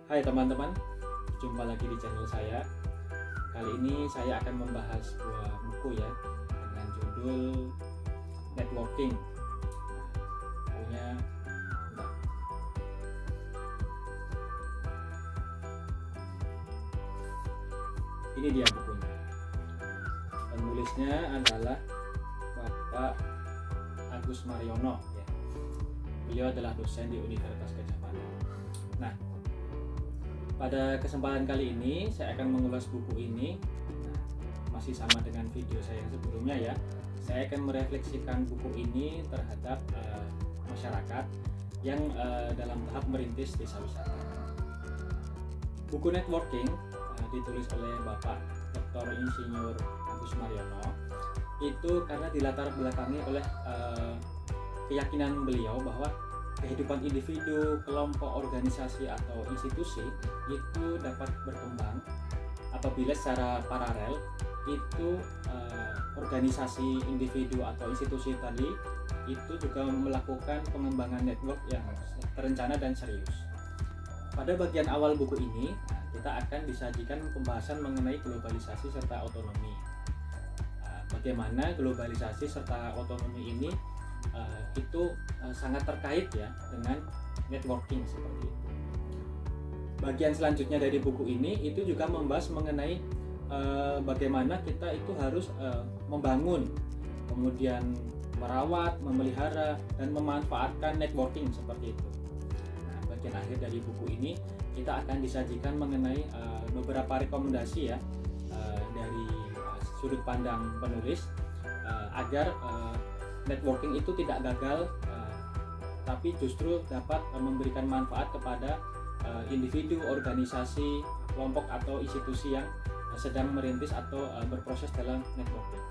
Hai teman-teman, jumpa lagi di channel saya. Kali ini saya akan membahas sebuah buku ya dengan judul Networking. Bukunya ini dia bukunya. Penulisnya adalah Bapak Agus Mariono ya. Beliau adalah dosen di Universitas Gadjah Mada. Nah, pada kesempatan kali ini saya akan mengulas buku ini. Nah, masih sama dengan video saya yang sebelumnya ya. Saya akan merefleksikan buku ini terhadap masyarakat yang dalam tahap merintis desa wisata. Buku Networking ditulis oleh Bapak Dr. Insinyur Agus Mariono itu karena dilatar belakangi oleh keyakinan beliau bahwa kehidupan individu, kelompok, organisasi, atau institusi itu dapat berkembang apabila secara paralel itu organisasi individu atau institusi tadi itu juga melakukan pengembangan network yang terencana dan serius. Pada bagian awal buku ini kita akan disajikan pembahasan mengenai globalisasi serta otonomi. Bagaimana globalisasi serta otonomi ini itu sangat terkait ya dengan networking seperti itu. Bagian selanjutnya dari buku ini itu juga membahas mengenai bagaimana kita itu harus membangun, kemudian merawat, memelihara, dan memanfaatkan networking seperti itu. Nah, bagian akhir dari buku ini kita akan disajikan mengenai beberapa rekomendasi ya dari sudut pandang penulis agar networking itu tidak gagal, tapi justru dapat memberikan manfaat kepada individu, organisasi, kelompok atau institusi yang sedang merintis atau berproses dalam networking.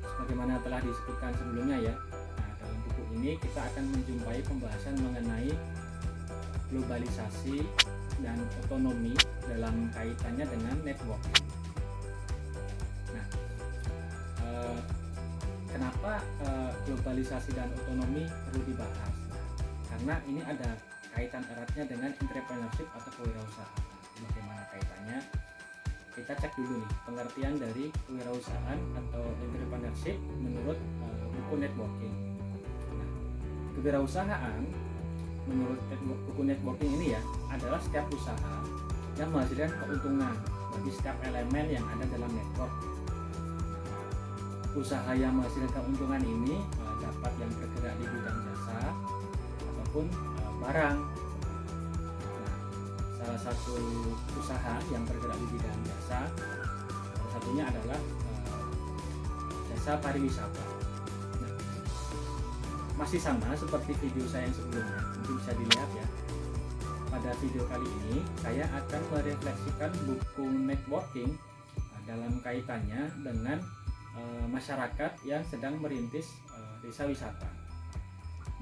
Sebagaimana telah disebutkan sebelumnya ya, dalam buku ini kita akan menjumpai pembahasan mengenai globalisasi dan otonomi dalam kaitannya dengan networking. Kenapa globalisasi dan otonomi perlu dibahas? Karena ini ada kaitan eratnya dengan entrepreneurship atau kewirausahaan. Bagaimana kaitannya? Kita cek dulu nih pengertian dari kewirausahaan atau entrepreneurship menurut buku networking. Nah, kewirausahaan menurut buku networking ini ya adalah setiap usaha yang menghasilkan keuntungan bagi setiap elemen yang ada dalam network. Usaha yang menghasilkan keuntungan ini dapat yang bergerak di bidang jasa ataupun barang. Nah, salah satu usaha yang bergerak di bidang jasa, salah satunya adalah jasa pariwisata. Nah, masih sama seperti video saya yang sebelumnya, mungkin bisa dilihat ya. Pada video kali ini saya akan merefleksikan buku networking dalam kaitannya dengan masyarakat yang sedang merintis desa wisata.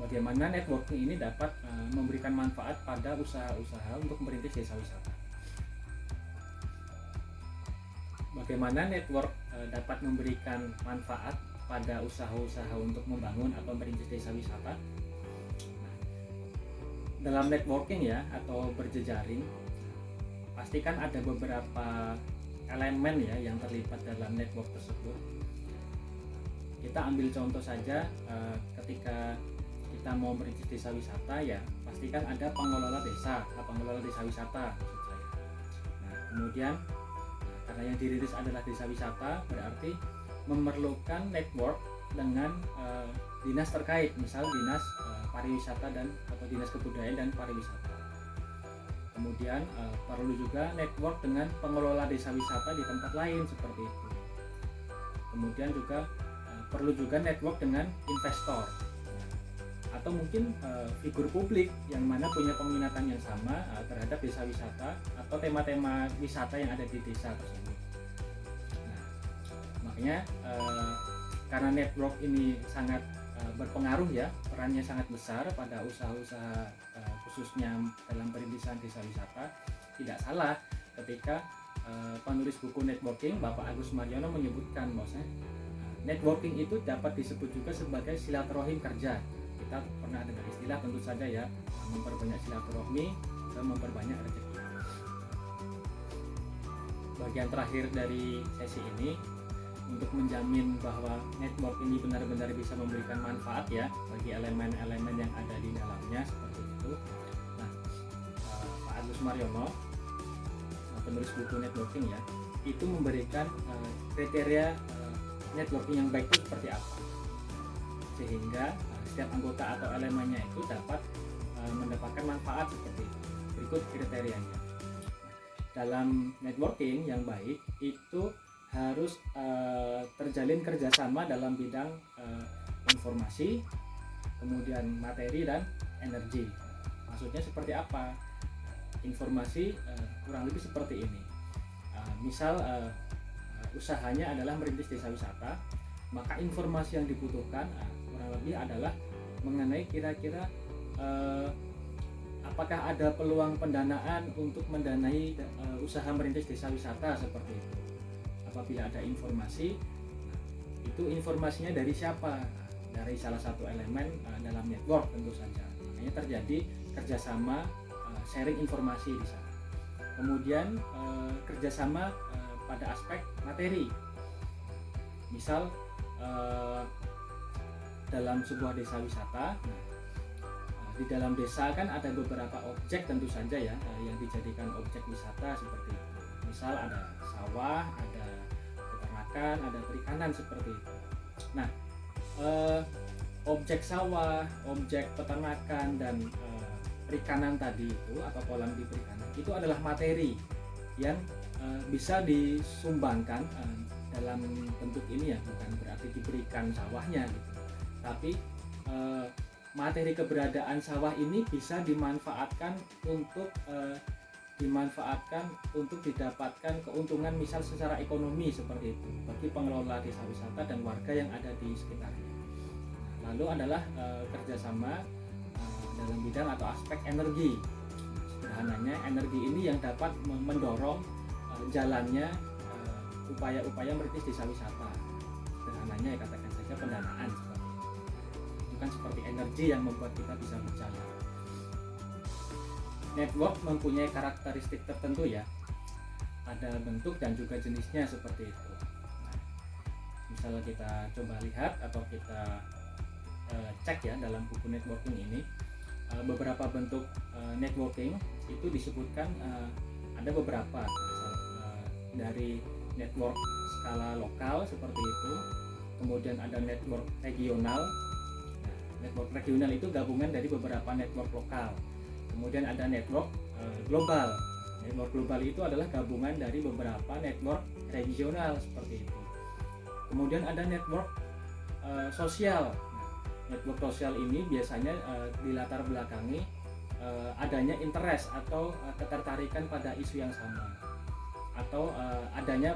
Bagaimana networking ini dapat memberikan manfaat pada usaha-usaha untuk merintis desa wisata. Bagaimana network dapat memberikan manfaat pada usaha-usaha untuk membangun atau merintis desa wisata. Nah, dalam networking ya atau berjejaring, pastikan ada beberapa elemen ya yang terlibat dalam network tersebut. Kita ambil contoh saja ketika kita mau merintis desa wisata ya pastikan ada pengelola desa wisata maksud saya. Nah, kemudian karena yang dirintis adalah desa wisata berarti memerlukan network dengan dinas terkait, misal dinas pariwisata dan atau dinas kebudayaan dan pariwisata. Kemudian perlu juga network dengan pengelola desa wisata di tempat lain seperti itu. Kemudian juga perlu juga network dengan investor atau mungkin figur publik yang mana punya peminatan yang sama terhadap desa wisata atau tema-tema wisata yang ada di desa tersebut. Nah, makanya karena network ini sangat berpengaruh ya, perannya sangat besar pada usaha-usaha khususnya dalam perintisan desa wisata, tidak salah ketika penulis buku networking Bapak Agus Mariono menyebutkan bahwasanya networking itu dapat disebut juga sebagai silaturahim kerja kita pernah dengar istilah tentu saja ya, memperbanyak silaturahmi dan memperbanyak rezeki. Bagian terakhir dari sesi ini untuk menjamin bahwa network ini benar-benar bisa memberikan manfaat ya bagi elemen-elemen yang ada di dalamnya seperti itu. Nah, Pak Agus Mariono, penulis buku networking ya, itu memberikan kriteria networking yang baik itu seperti apa, sehingga setiap anggota atau elemennya itu dapat mendapatkan manfaat seperti itu. Berikut kriterianya. Dalam networking yang baik itu harus terjalin kerjasama dalam bidang informasi, kemudian materi dan energi. Maksudnya seperti apa? Informasi kurang lebih seperti ini. Misal usahanya adalah merintis desa wisata, maka informasi yang dibutuhkan kurang lebih adalah mengenai kira-kira apakah ada peluang pendanaan untuk mendanai usaha merintis desa wisata seperti itu. Apabila ada informasi, itu informasinya dari siapa? Dari salah satu elemen dalam network tentu saja. Makanya terjadi kerjasama sharing informasi di sana. Kemudian kerjasama pada aspek materi. Misal dalam sebuah desa wisata, di dalam desa kan ada beberapa objek tentu saja ya yang dijadikan objek wisata seperti itu. Misal ada sawah, ada peternakan, ada perikanan seperti itu. Nah, objek sawah, objek peternakan dan perikanan tadi itu atau kolam di perikanan itu adalah materi yang bisa disumbangkan dalam bentuk ini ya, bukan berarti diberikan sawahnya gitu. Tapi materi keberadaan sawah ini bisa dimanfaatkan untuk didapatkan keuntungan misal secara ekonomi seperti itu bagi pengelola desa wisata dan warga yang ada di sekitarnya. Lalu adalah kerjasama dalam bidang atau aspek energi. Sederhananya energi ini yang dapat mendorong jalannya upaya-upaya merintis desa wisata. Sederhananya ya katakan saja pendanaan seperti itu. Itu kan seperti energi yang membuat kita bisa berjalan. Network mempunyai karakteristik tertentu ya, ada bentuk dan juga jenisnya seperti itu. Nah, misalnya kita coba lihat atau kita cek ya dalam buku networking ini, beberapa bentuk networking itu disebutkan ada beberapa, dari network skala lokal seperti itu, kemudian ada network regional. Nah, network regional itu gabungan dari beberapa network lokal. Kemudian ada network global. Network global itu adalah gabungan dari beberapa network regional seperti itu. Kemudian ada network sosial. Network sosial ini biasanya dilatar belakangi adanya interest atau ketertarikan pada isu yang sama, atau adanya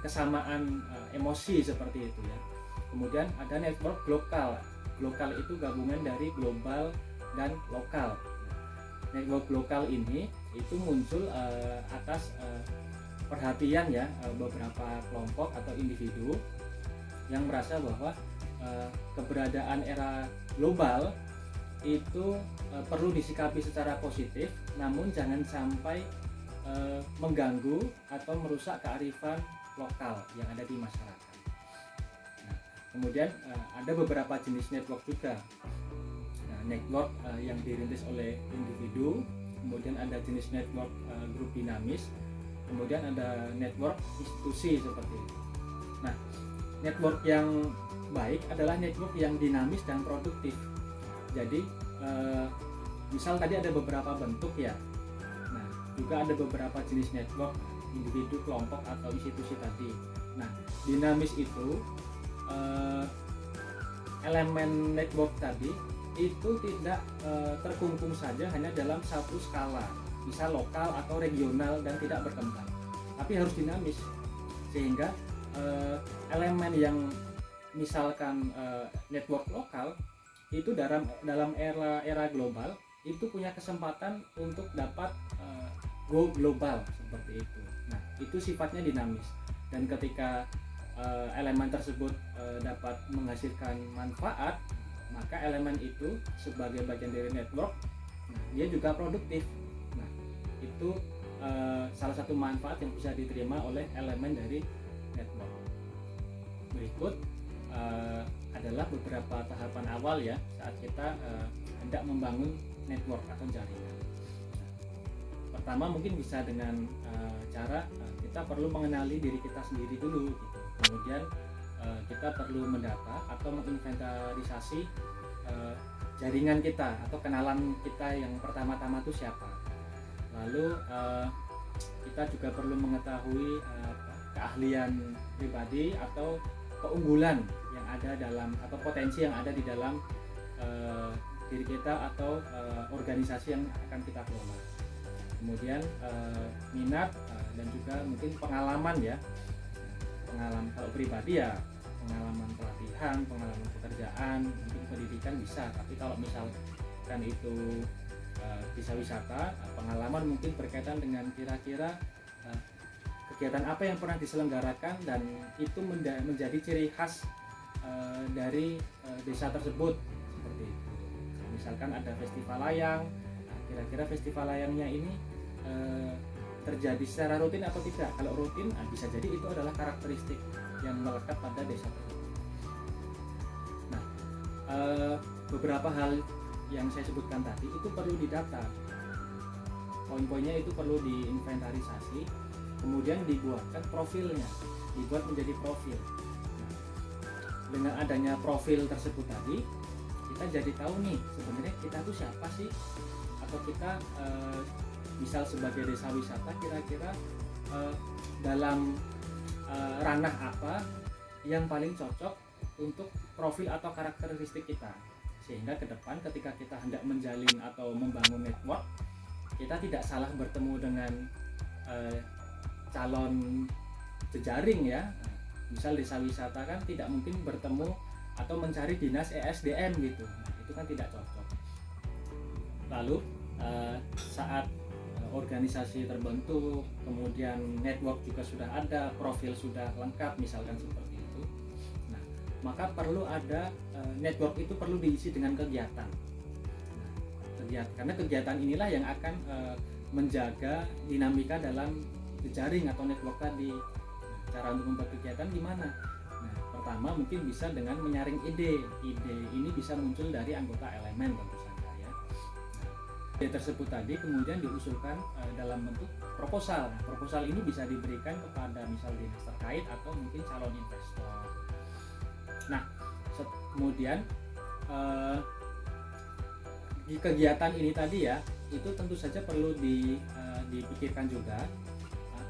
kesamaan emosi seperti itu ya. Kemudian ada network lokal. Lokal itu gabungan dari global dan lokal. Network lokal ini itu muncul atas perhatian ya beberapa kelompok atau individu yang merasa bahwa keberadaan era global itu perlu disikapi secara positif, namun jangan sampai mengganggu atau merusak kearifan lokal yang ada di masyarakat. Nah, kemudian ada beberapa jenis network juga. Network yang dirintis oleh individu, kemudian ada jenis network grup dinamis, kemudian ada network institusi seperti itu. Nah, network yang baik adalah network yang dinamis dan produktif. Jadi misal tadi ada beberapa bentuk ya. Nah, juga ada beberapa jenis network, individu, kelompok atau institusi tadi. Nah, dinamis itu elemen network tadi itu tidak terkungkung saja hanya dalam satu skala, bisa lokal atau regional dan tidak berkembang, tapi harus dinamis, sehingga elemen yang misalkan network lokal itu dalam era global itu punya kesempatan untuk dapat go global seperti itu. Nah, itu sifatnya dinamis, dan ketika elemen tersebut dapat menghasilkan manfaat, maka elemen itu sebagai bagian dari network, dia juga produktif. Nah, itu salah satu manfaat yang bisa diterima oleh elemen dari network. Berikut adalah beberapa tahapan awal ya saat kita hendak membangun network atau jaringan. Pertama mungkin bisa dengan cara kita perlu mengenali diri kita sendiri dulu gitu. Kemudian kita perlu mendata atau menginventarisasi jaringan kita atau kenalan kita yang pertama-tama itu siapa. Lalu kita juga perlu mengetahui keahlian pribadi atau keunggulan yang ada dalam atau potensi yang ada di dalam diri kita atau organisasi yang akan kita kelola. Kemudian minat dan juga mungkin pengalaman ya. Pengalaman kalau pribadi ya pengalaman pelatihan, pengalaman pekerjaan, mungkin pendidikan bisa. Tapi kalau misalkan itu bisa wisata, pengalaman mungkin berkaitan dengan kira-kira kegiatan apa yang pernah diselenggarakan dan itu menjadi ciri khas dari desa tersebut seperti itu. Misalkan ada festival layang, kira-kira festival layangnya ini terjadi secara rutin atau tidak. Kalau rutin, bisa jadi itu adalah karakteristik yang melekat pada desa tersebut. Nah, beberapa hal yang saya sebutkan tadi itu perlu didata. Poin-poinnya itu perlu diinventarisasi, kemudian dibuatkan profilnya, dibuat menjadi profil. Nah, dengan adanya profil tersebut tadi, kita jadi tahu nih sebenarnya kita tuh siapa sih, atau kita misal sebagai desa wisata kira-kira dalam ranah apa yang paling cocok untuk profil atau karakteristik kita, sehingga ke depan ketika kita hendak menjalin atau membangun network, kita tidak salah bertemu dengan calon jejaring ya. Misal desa wisata kan tidak mungkin bertemu atau mencari dinas ESDM gitu, itu kan tidak cocok. Lalu saat organisasi terbentuk, kemudian network juga sudah ada, profil sudah lengkap misalkan seperti itu. Nah, maka perlu ada network itu perlu diisi dengan kegiatan. Karena kegiatan inilah yang akan menjaga dinamika dalam jejaring atau network tadi. Cara untuk membuat kegiatan gimana? Nah, pertama mungkin bisa dengan menyaring ide. Ide ini bisa muncul dari anggota elemen tentu saja. Ide tersebut tadi kemudian diusulkan dalam bentuk proposal. Nah, proposal ini bisa diberikan kepada misal dinas terkait atau mungkin calon investor. Nah, kemudian di kegiatan ini tadi ya, itu tentu saja perlu dipikirkan juga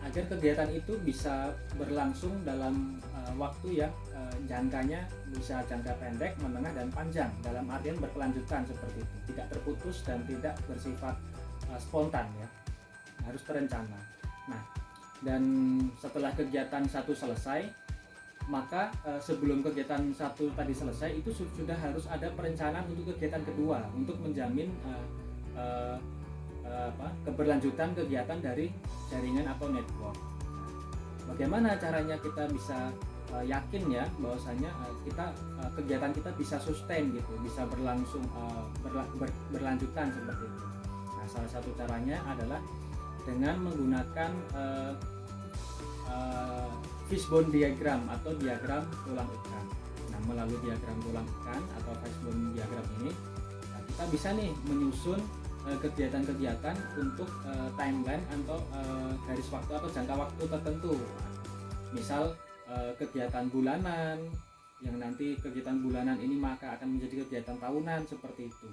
agar kegiatan itu bisa berlangsung dalam waktu yang jangkanya bisa jangka pendek, menengah, dan panjang, dalam artian berkelanjutan seperti itu, tidak terputus dan tidak bersifat spontan ya, harus terencana. Nah, dan setelah kegiatan satu selesai, maka sebelum kegiatan satu tadi selesai itu sudah harus ada perencanaan untuk kegiatan kedua untuk menjamin keberlanjutan kegiatan dari jaringan atau network. Bagaimana caranya kita bisa yakin ya bahwasanya kegiatan kita bisa sustain gitu, bisa berlangsung berlanjutan seperti itu. Nah, salah satu caranya adalah dengan menggunakan fishbone diagram atau diagram tulang ikan. Nah, melalui diagram tulang ikan atau fishbone diagram ini, kita bisa nih menyusun kegiatan-kegiatan untuk timeline atau garis waktu atau jangka waktu tertentu. Misal kegiatan bulanan, yang nanti kegiatan bulanan ini maka akan menjadi kegiatan tahunan seperti itu.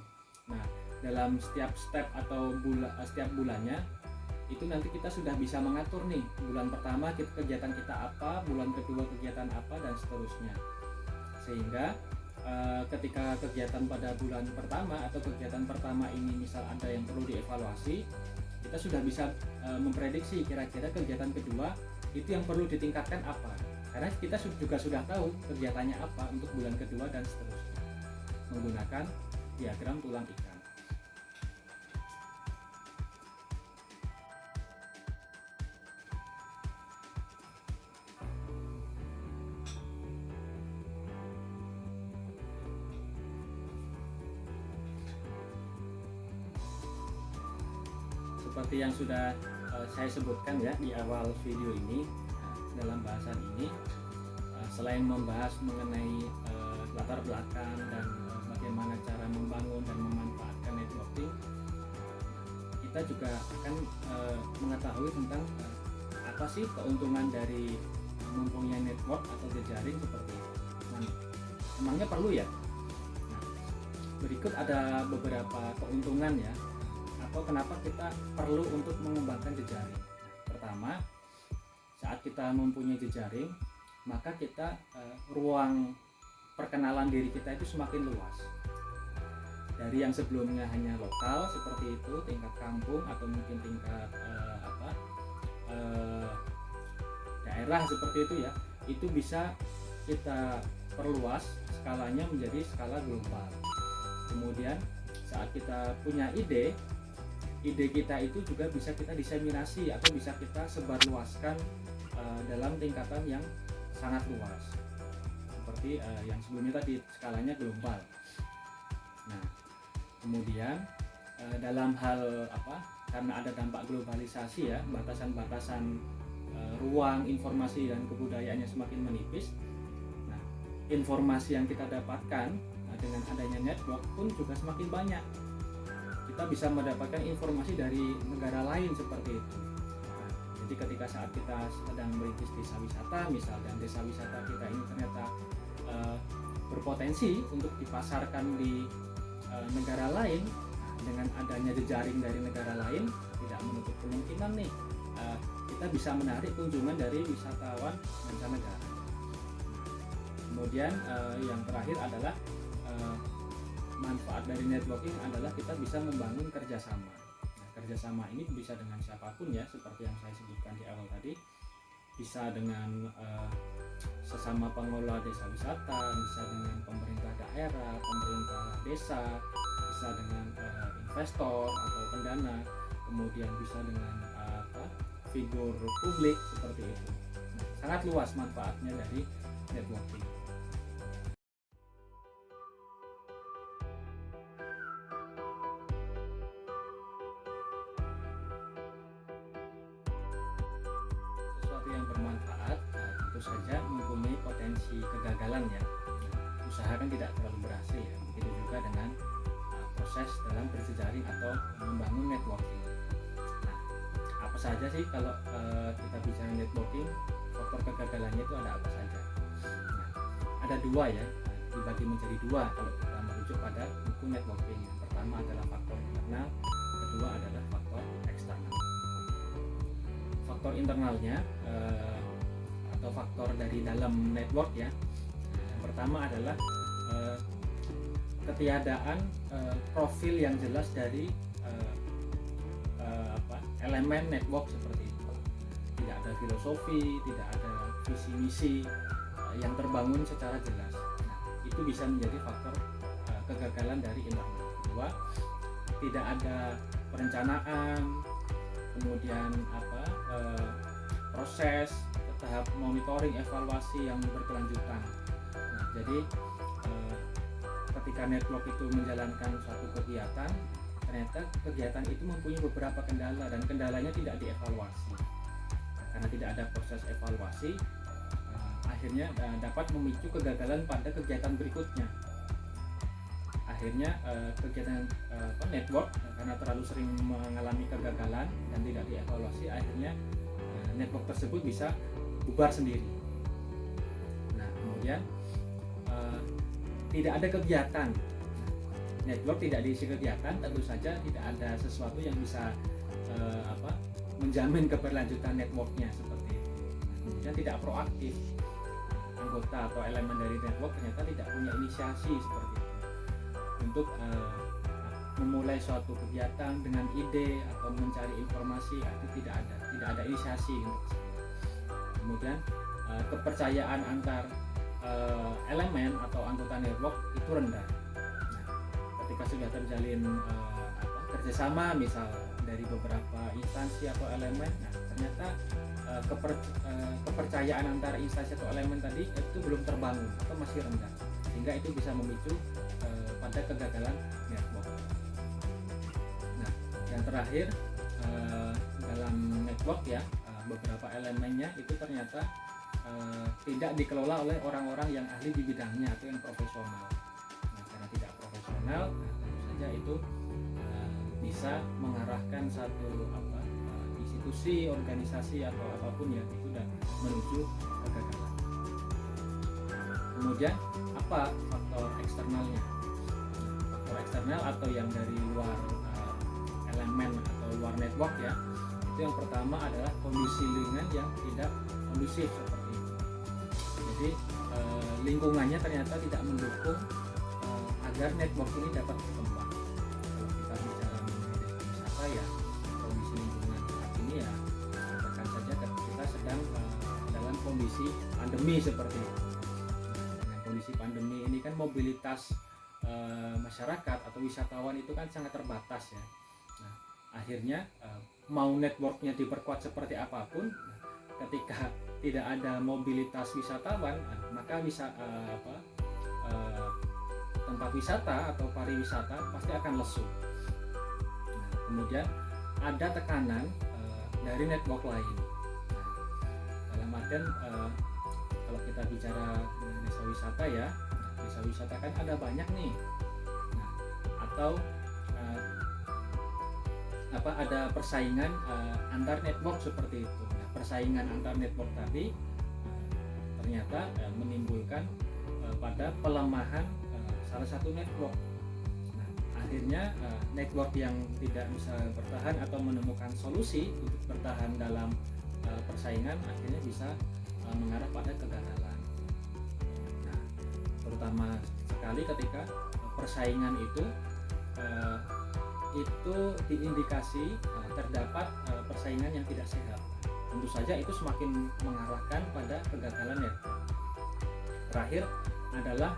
Nah, dalam setiap step atau setiap bulannya itu nanti kita sudah bisa mengatur nih, bulan pertama kegiatan kita apa, bulan kedua kegiatan apa, dan seterusnya. Sehingga ketika kegiatan pada bulan pertama atau kegiatan pertama ini misal ada yang perlu dievaluasi, kita sudah bisa memprediksi kira-kira kegiatan kedua itu yang perlu ditingkatkan apa, karena kita juga sudah tahu kegiatannya apa untuk bulan kedua dan seterusnya menggunakan diagram tulang ikan. seperti yang sudah saya sebutkan ya di awal video ini, dalam bahasan ini selain membahas mengenai latar belakang dan bagaimana cara membangun dan memanfaatkan networking, kita juga akan mengetahui tentang apa sih keuntungan dari mempunyai network atau jejaring seperti itu. Nah, emangnya perlu ya? Nah, berikut ada beberapa keuntungan ya, atau kenapa kita perlu untuk mengembangkan jejaring. Pertama, saat kita mempunyai jejaring, maka kita ruang perkenalan diri kita itu semakin luas. Dari yang sebelumnya hanya lokal seperti itu, tingkat kampung atau mungkin tingkat daerah seperti itu ya, itu bisa kita perluas skalanya menjadi skala global. Kemudian saat kita punya ide kita itu juga bisa kita diseminasi atau bisa kita sebarluaskan dalam tingkatan yang sangat luas, seperti yang sebelumnya tadi skalanya global. Nah, kemudian dalam hal karena ada dampak globalisasi ya, batasan-batasan ruang informasi dan kebudayaannya semakin menipis. Nah, informasi yang kita dapatkan dengan adanya network pun juga semakin banyak. Kita bisa mendapatkan informasi dari negara lain seperti itu. Nah, jadi ketika saat kita sedang merintis desa wisata misal, dan desa wisata kita ini ternyata berpotensi untuk dipasarkan di negara lain, dengan adanya jejaring dari negara lain tidak menutup kemungkinan nih kita bisa menarik kunjungan dari wisatawan mancanegara. Kemudian yang terakhir adalah manfaat dari networking adalah kita bisa membangun kerjasama. Nah, kerjasama ini bisa dengan siapapun ya, seperti yang saya sebutkan di awal tadi, bisa dengan sesama pengelola desa wisata, bisa dengan pemerintah daerah, pemerintah desa, bisa dengan investor atau pendana, kemudian bisa dengan figur publik seperti itu. Nah, sangat luas manfaatnya dari networking. Sesuatu yang bermanfaat tentu saja mempunyai potensi kegagalan ya. Usaha kan tidak terlalu berhasil ya. Begitu juga dengan proses dalam berjejaring atau membangun networking. Nah, apa saja sih kalau kita bicara networking, faktor kegagalannya itu ada apa saja? Nah, ada dua ya, dibagi menjadi dua kalau kita merujuk pada buku networking. Yang pertama adalah faktor internal, kedua adalah faktor eksternal. Faktor internalnya atau faktor dari dalam network ya, yang pertama adalah ketiadaan profil yang jelas dari elemen network seperti itu. Tidak ada filosofi, tidak ada visi misi yang terbangun secara jelas. Nah, itu bisa menjadi faktor kegagalan dari internal. Kedua, tidak ada perencanaan, kemudian proses tahap monitoring evaluasi yang berkelanjutan. Nah, jadi ketika network itu menjalankan suatu kegiatan, ternyata kegiatan itu mempunyai beberapa kendala dan kendalanya tidak dievaluasi. Karena tidak ada proses evaluasi, akhirnya dapat memicu kegagalan pada kegiatan berikutnya. Akhirnya kegiatan network karena terlalu sering mengalami kegagalan dan tidak dievaluasi, akhirnya network tersebut bisa bubar sendiri. Nah, kemudian tidak ada kegiatan. Network tidak diisi kegiatan, tentu saja tidak ada sesuatu yang bisa menjamin keberlanjutan networknya seperti itu. Kemudian tidak proaktif. Anggota atau elemen dari network ternyata tidak punya inisiasi seperti itu untuk memulai suatu kegiatan dengan ide atau mencari informasi, itu tidak ada inisiasi untuk itu. Kemudian kepercayaan antar elemen atau anggota network itu rendah. Nah, ketika sudah terjalin kerjasama misal dari beberapa instansi atau elemen, nah ternyata kepercayaan antar instansi atau elemen tadi itu belum terbangun atau masih rendah, sehingga itu bisa memicu pada kegagalan network. Nah, yang terakhir dalam network ya, beberapa elemennya itu ternyata tidak dikelola oleh orang-orang yang ahli di bidangnya atau yang profesional. Nah, karena tidak profesional, tentu saja itu bisa mengarahkan satu institusi, organisasi atau apapun ya itu dan menuju kegagalan. Kemudian apa faktor eksternalnya? Faktor eksternal atau yang dari luar elemen atau luar network ya, itu yang pertama adalah kondisi lingkungan yang tidak kondusif seperti itu. Jadi lingkungannya ternyata tidak mendukung agar network ini dapat berkembang. Kalau kita bicara mengenai wisata ya, kondisi lingkungan saat ini ya, katakan saja kita sedang dalam kondisi pandemi seperti itu. Dengan kondisi pandemi ini kan mobilitas masyarakat atau wisatawan itu kan sangat terbatas ya. Nah, akhirnya mau networknya diperkuat seperti apapun, ketika tidak ada mobilitas wisatawan, maka tempat wisata atau pariwisata pasti akan lesu. Nah, kemudian ada tekanan dari network lain. Nah, dalam artian kalau kita bicara desa wisata ya, desa wisata kan ada banyak nih. Nah, atau ada persaingan antar network seperti itu. Nah, persaingan antar network tadi ternyata menimbulkan pada pelemahan salah satu network. Nah, akhirnya network yang tidak bisa bertahan atau menemukan solusi untuk bertahan dalam persaingan akhirnya bisa mengarah pada kegagalan. Nah, terutama sekali ketika persaingan itu diindikasi terdapat persaingan yang tidak sehat. Tentu saja itu semakin mengarahkan pada kegagalan network. Terakhir adalah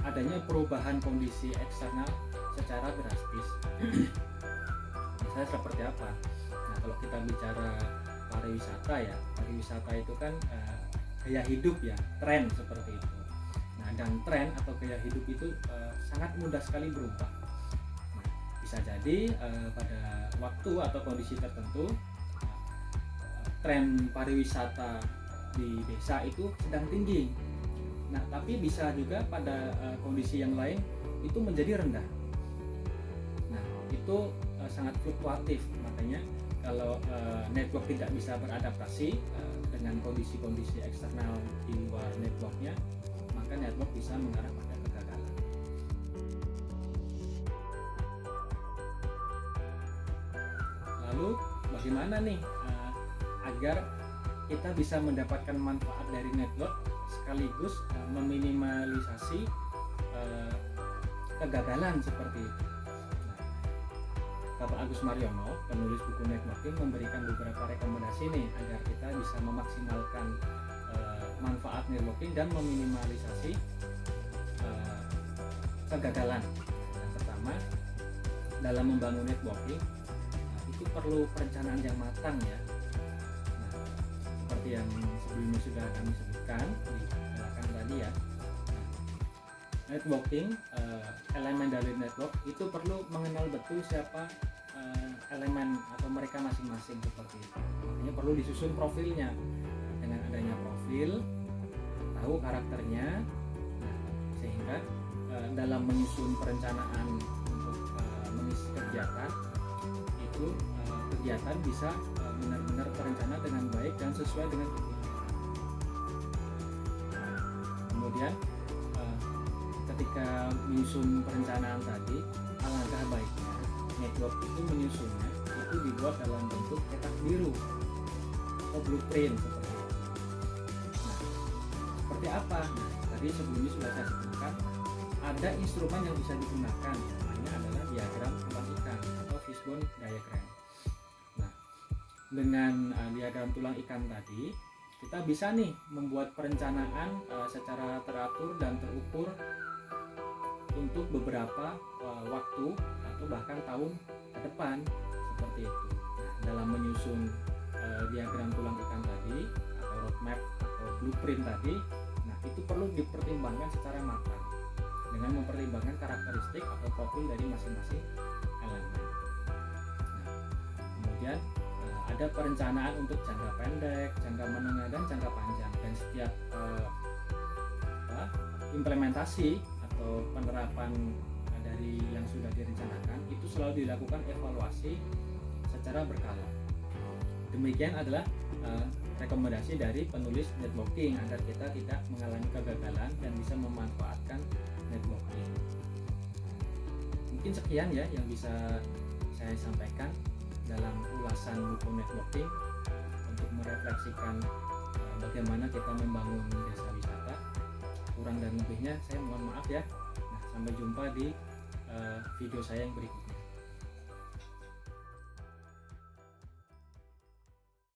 adanya perubahan kondisi eksternal secara drastis. Misalnya seperti apa? Nah, kalau kita bicara pariwisata ya, pariwisata itu kan gaya hidup ya, tren seperti itu. Nah, dan tren atau gaya hidup itu sangat mudah sekali berubah. Nah, bisa jadi pada waktu atau kondisi tertentu tren pariwisata di desa itu sedang tinggi. Nah, tapi bisa juga pada kondisi yang lain itu menjadi rendah. Nah, itu sangat fluktuatif. Makanya kalau network tidak bisa beradaptasi dengan kondisi-kondisi eksternal di luar networknya, maka network bisa mengarah pada kegagalan. Lalu bagaimana nih agar kita bisa mendapatkan manfaat dari network sekaligus meminimalisasi kegagalan seperti itu. Nah, Bapak Agus Mariono, penulis buku networking, memberikan beberapa rekomendasi nih agar kita bisa memaksimalkan manfaat networking dan meminimalisasi kegagalan. Yang pertama, dalam membangun networking itu perlu perencanaan yang matang ya. Seperti yang sebelumnya sudah kami sebutkan di belakang tadi ya. Networking, elemen dari network itu perlu mengenal betul siapa elemen atau mereka masing-masing seperti itu. Makanya perlu disusun profilnya. Dengan adanya profil, tahu karakternya, sehingga dalam menyusun perencanaan untuk mengisi kegiatan itu kegiatan bisa benar-benar terencana dengan baik dan sesuai dengan kebutuhan. Kemudian ketika menyusun perencanaan tadi, alangkah baiknya network itu menyusunnya itu dibuat dalam bentuk cetak biru atau blueprint seperti itu. Nah, seperti apa? Nah, tadi sebelumnya sudah saya sebutkan ada instrumen yang bisa digunakan, namanya adalah diagram tulang ikan atau fishbone diagram. Dengan diagram tulang ikan tadi, kita bisa nih membuat perencanaan secara teratur dan terukur untuk beberapa waktu atau bahkan tahun ke depan seperti itu. Nah, dalam menyusun diagram tulang ikan tadi atau roadmap atau blueprint tadi, nah itu perlu dipertimbangkan secara matang dengan mempertimbangkan karakteristik atau profil dari masing-masing elemen. Nah, kemudian ada perencanaan untuk jangka pendek, jangka menengah, dan jangka panjang. Dan setiap implementasi atau penerapan dari yang sudah direncanakan itu selalu dilakukan evaluasi secara berkala. Demikian adalah rekomendasi dari penulis networking agar kita tidak mengalami kegagalan dan bisa memanfaatkan networking. Mungkin sekian ya yang bisa saya sampaikan dalam ulasan buku networking untuk merefleksikan bagaimana kita membangun desa wisata. Kurang dan lebihnya saya mohon maaf ya. Nah, sampai jumpa di video saya yang berikutnya.